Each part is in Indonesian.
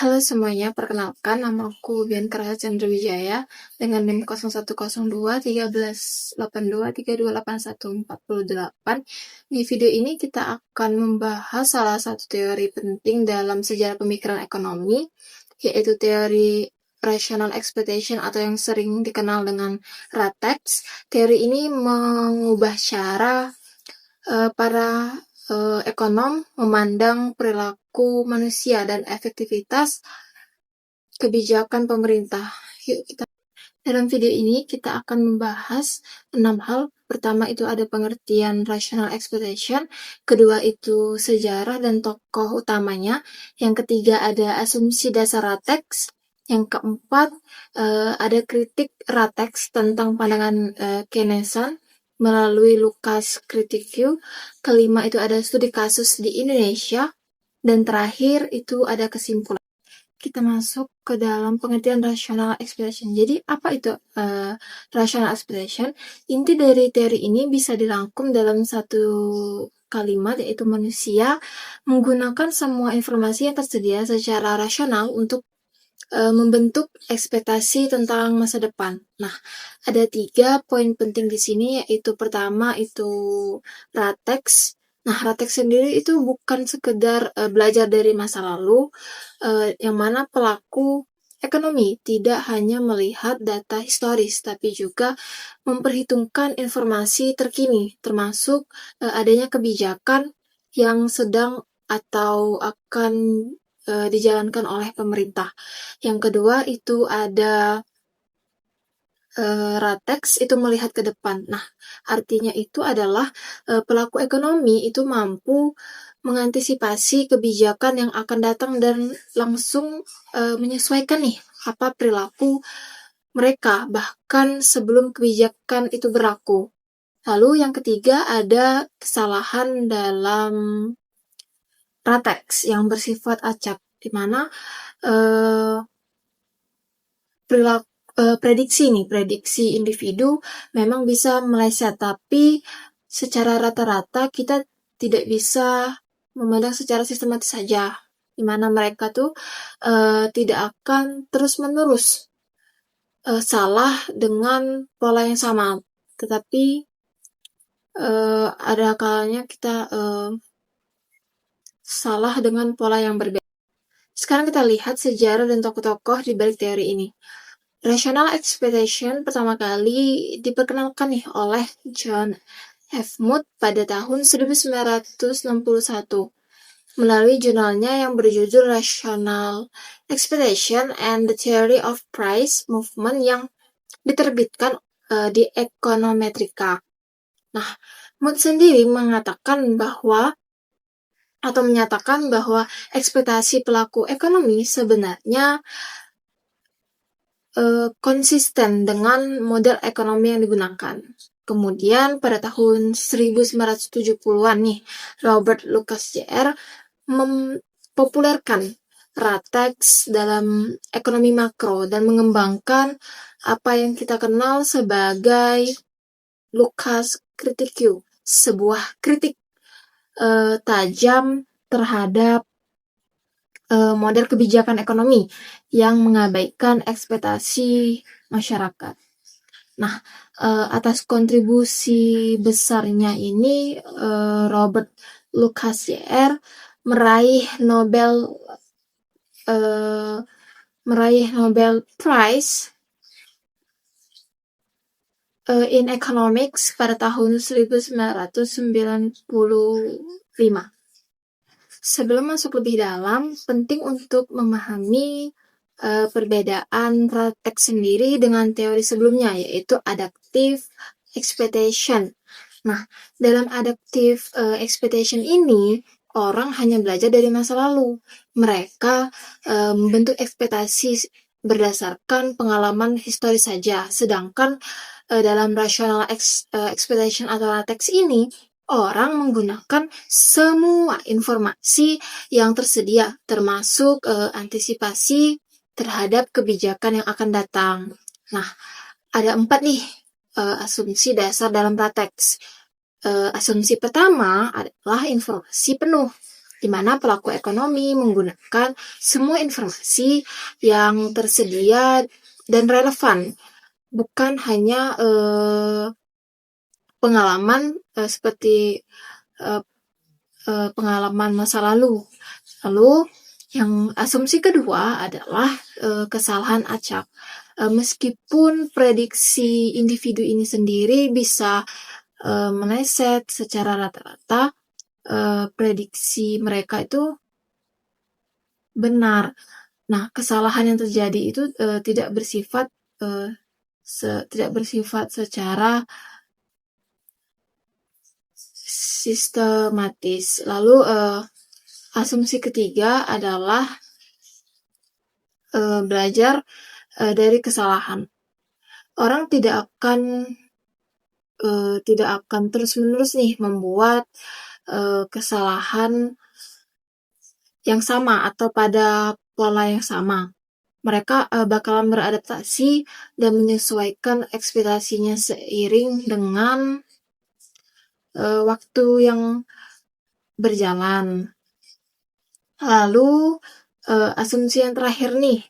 Halo semuanya, perkenalkan namaku Bian Kerasa Chandra-Wijaya dengan NIM 0102 1382 3281 48. Di video ini kita akan membahas salah satu teori penting dalam sejarah pemikiran ekonomi, yaitu teori rational expectation atau yang sering dikenal dengan RATEX. Teori ini mengubah cara para ekonom memandang perilaku manusia dan efektivitas kebijakan pemerintah. Dalam video ini kita akan membahas 6 hal. Pertama itu ada pengertian rational expectation, kedua itu sejarah dan tokoh utamanya, yang ketiga ada asumsi dasar RATEX, yang keempat ada kritik RATEX tentang pandangan Keynesian melalui Lucas Critic View, kelima itu ada studi kasus di Indonesia, dan terakhir itu ada kesimpulan. Kita masuk ke dalam pengertian rational expectation. Jadi apa itu rational expectation? Inti dari teori ini bisa dirangkum dalam satu kalimat, yaitu manusia menggunakan semua informasi yang tersedia secara rasional untuk membentuk ekspektasi tentang masa depan. Nah, ada 3 poin penting di sini, yaitu pertama itu RATEX. Nah, RATEX sendiri itu bukan sekedar belajar dari masa lalu, yang mana pelaku ekonomi tidak hanya melihat data historis, tapi juga memperhitungkan informasi terkini, termasuk adanya kebijakan yang sedang atau akan dijalankan oleh pemerintah. Yang kedua itu ada RATEX itu melihat ke depan. Nah, artinya itu adalah pelaku ekonomi itu mampu mengantisipasi kebijakan yang akan datang dan langsung menyesuaikan nih apa perilaku mereka bahkan sebelum kebijakan itu berlaku. Lalu yang ketiga ada kesalahan dalam RATEX yang bersifat acak, di mana perilaku prediksi individu memang bisa meleset, tapi secara rata-rata kita tidak bisa memandang secara sistematis saja, di mana mereka tuh tidak akan terus-menerus salah dengan pola yang sama, tetapi ada kalanya kita salah dengan pola yang berbeda. Sekarang kita lihat sejarah dan tokoh-tokoh di balik teori ini. Rational expectation pertama kali diperkenalkan nih oleh John F. Mood pada tahun 1961 melalui jurnalnya yang berjudul Rational Expectation and the Theory of Price Movement yang diterbitkan di Econometrica. Nah, Mood sendiri menyatakan bahwa ekspektasi pelaku ekonomi sebenarnya konsisten dengan model ekonomi yang digunakan. Kemudian pada tahun 1970-an nih, Robert Lucas Jr. mempopulerkan RATEX dalam ekonomi makro dan mengembangkan apa yang kita kenal sebagai Lucas Critic View, sebuah kritik tajam terhadap model kebijakan ekonomi yang mengabaikan ekspektasi masyarakat. Nah, atas kontribusi besarnya ini, Robert Lucas Jr. meraih Nobel Prize in Economics pada tahun 1995. Sebelum masuk lebih dalam, penting untuk memahami perbedaan RATEX sendiri dengan teori sebelumnya, yaitu adaptive expectation. Nah, dalam adaptive expectation ini, orang hanya belajar dari masa lalu. Mereka membentuk ekspektasi berdasarkan pengalaman historis saja. Sedangkan dalam rational expectation atau RATEX ini, orang menggunakan semua informasi yang tersedia, termasuk antisipasi terhadap kebijakan yang akan datang. Nah, ada 4 nih asumsi dasar dalam RATEX. Asumsi pertama adalah informasi penuh. di mana pelaku ekonomi menggunakan semua informasi yang tersedia dan relevan, bukan hanya pengalaman seperti pengalaman masa lalu. Lalu yang asumsi kedua adalah kesalahan acak. Meskipun prediksi individu ini sendiri bisa meleset secara rata-rata, prediksi mereka itu benar. Nah, kesalahan yang terjadi itu tidak bersifat secara sistematis. Lalu asumsi ketiga adalah belajar dari kesalahan. Orang tidak akan terus-menerus nih membuat kesalahan yang sama atau pada pola yang sama. Mereka bakalan beradaptasi dan menyesuaikan ekspektasinya seiring dengan waktu yang berjalan. Lalu asumsi yang terakhir nih,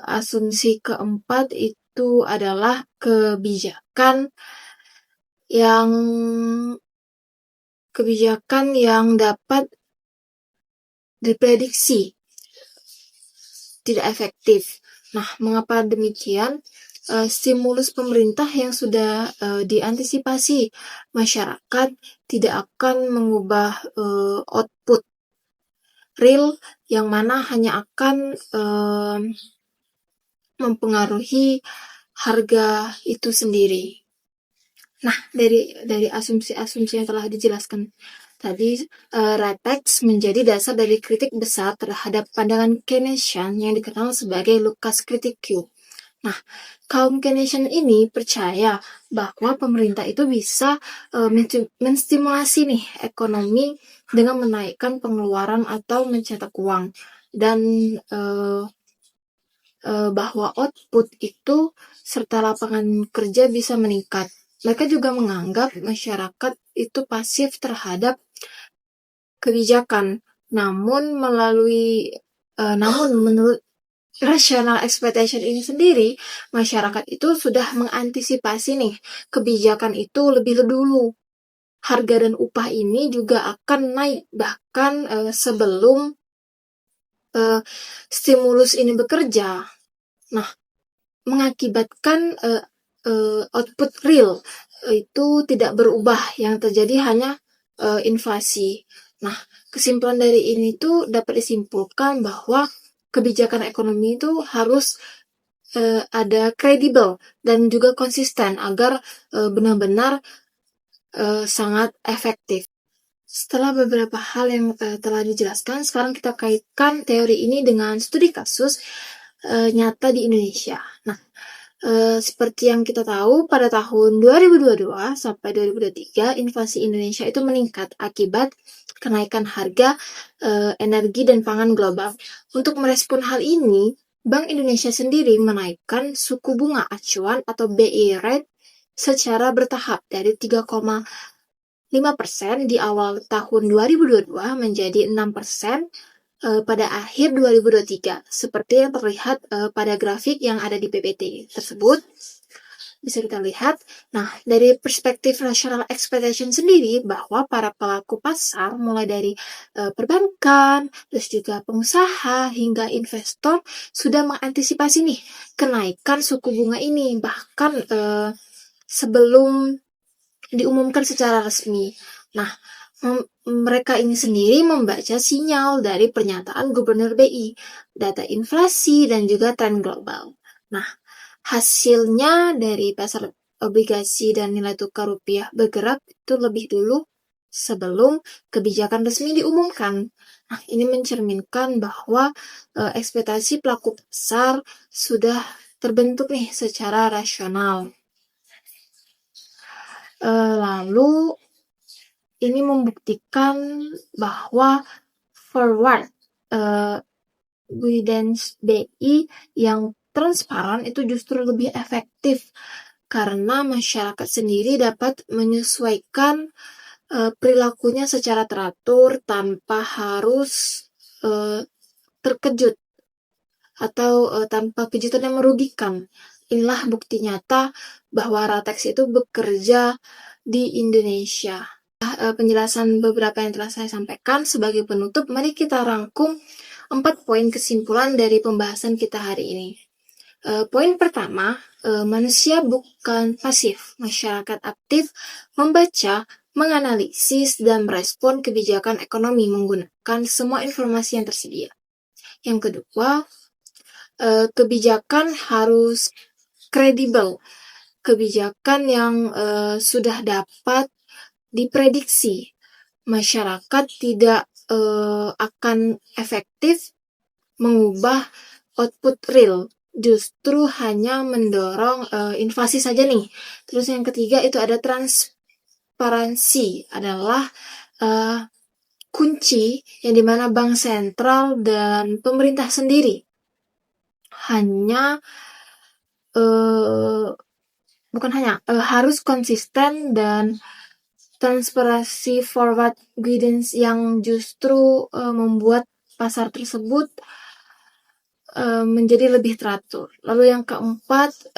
asumsi keempat itu adalah kebijakan yang dapat diprediksi tidak efektif. Nah, mengapa demikian? Stimulus pemerintah yang sudah diantisipasi masyarakat tidak akan mengubah output real yang mana hanya akan mempengaruhi harga itu sendiri. Nah, dari asumsi-asumsi yang telah dijelaskan tadi, Ratex menjadi dasar dari kritik besar terhadap pandangan Keynesian yang dikenal sebagai Lucas Critic Q. Nah, kaum Keynesian ini percaya bahwa pemerintah itu bisa menstimulasi nih ekonomi dengan menaikkan pengeluaran atau mencetak uang, dan bahwa output itu serta lapangan kerja bisa meningkat. Mereka juga menganggap masyarakat itu pasif terhadap kebijakan. Namun menurut rational expectation ini sendiri, masyarakat itu sudah mengantisipasi nih kebijakan itu lebih dulu. Harga dan upah ini juga akan naik bahkan sebelum stimulus ini bekerja. Nah, mengakibatkan output real itu tidak berubah, yang terjadi hanya inflasi. Nah, kesimpulan dari ini tuh dapat disimpulkan bahwa kebijakan ekonomi itu harus ada kredibel dan juga konsisten agar benar-benar sangat efektif. Setelah beberapa hal yang telah dijelaskan, sekarang kita kaitkan teori ini dengan studi kasus nyata di Indonesia. Nah, seperti yang kita tahu, pada tahun 2022 sampai 2023, inflasi Indonesia itu meningkat akibat kenaikan harga energi dan pangan global. Untuk merespon hal ini, Bank Indonesia sendiri menaikkan suku bunga acuan atau BI rate secara bertahap dari 3,5% di awal tahun 2022 menjadi 6% pada akhir 2023, seperti yang terlihat pada grafik yang ada di PPT tersebut. Bisa kita lihat, nah dari perspektif rational expectation sendiri, bahwa para pelaku pasar mulai dari perbankan, terus juga pengusaha hingga investor sudah mengantisipasi nih kenaikan suku bunga ini bahkan sebelum diumumkan secara resmi. Nah, mereka ini sendiri membaca sinyal dari pernyataan Gubernur BI, data inflasi, dan juga tren global. Nah, hasilnya dari pasar obligasi dan nilai tukar rupiah bergerak itu lebih dulu sebelum kebijakan resmi diumumkan. Nah, ini mencerminkan bahwa ekspektasi pelaku pasar sudah terbentuk nih secara rasional. Lalu ini membuktikan bahwa forward guidance BI yang transparan itu justru lebih efektif karena masyarakat sendiri dapat menyesuaikan perilakunya secara teratur tanpa harus terkejut atau tanpa kejutan yang merugikan. Inilah bukti nyata bahwa Ratex itu bekerja di Indonesia. Penjelasan beberapa yang telah saya sampaikan sebagai penutup, mari kita rangkum 4 poin kesimpulan dari pembahasan kita hari ini. Poin pertama, manusia bukan pasif. Masyarakat aktif membaca, menganalisis, dan merespon kebijakan ekonomi menggunakan semua informasi yang tersedia. Yang kedua, kebijakan harus kredibel. Kebijakan yang sudah dapat diprediksi. Masyarakat tidak akan efektif mengubah output real, justru hanya mendorong inflasi saja nih. Terus yang ketiga itu ada transparansi, adalah kunci yang dimana bank sentral dan pemerintah sendiri hanya harus konsisten dan transparansi forward guidance yang justru membuat pasar tersebut menjadi lebih teratur. Lalu yang keempat,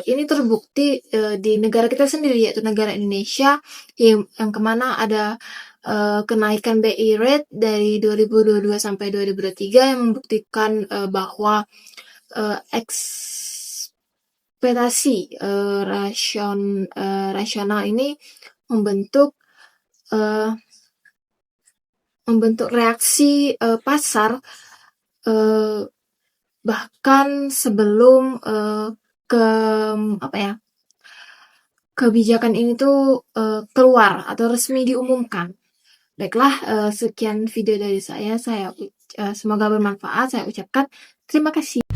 ini terbukti di negara kita sendiri, yaitu negara Indonesia, yang kemana ada kenaikan BI rate dari 2022 sampai 2023 yang membuktikan bahwa ekspektasi rasional ini membentuk reaksi pasar bahkan sebelum kebijakan ini tuh keluar atau resmi diumumkan. Baiklah, sekian video dari saya. Semoga bermanfaat. Saya ucapkan terima kasih.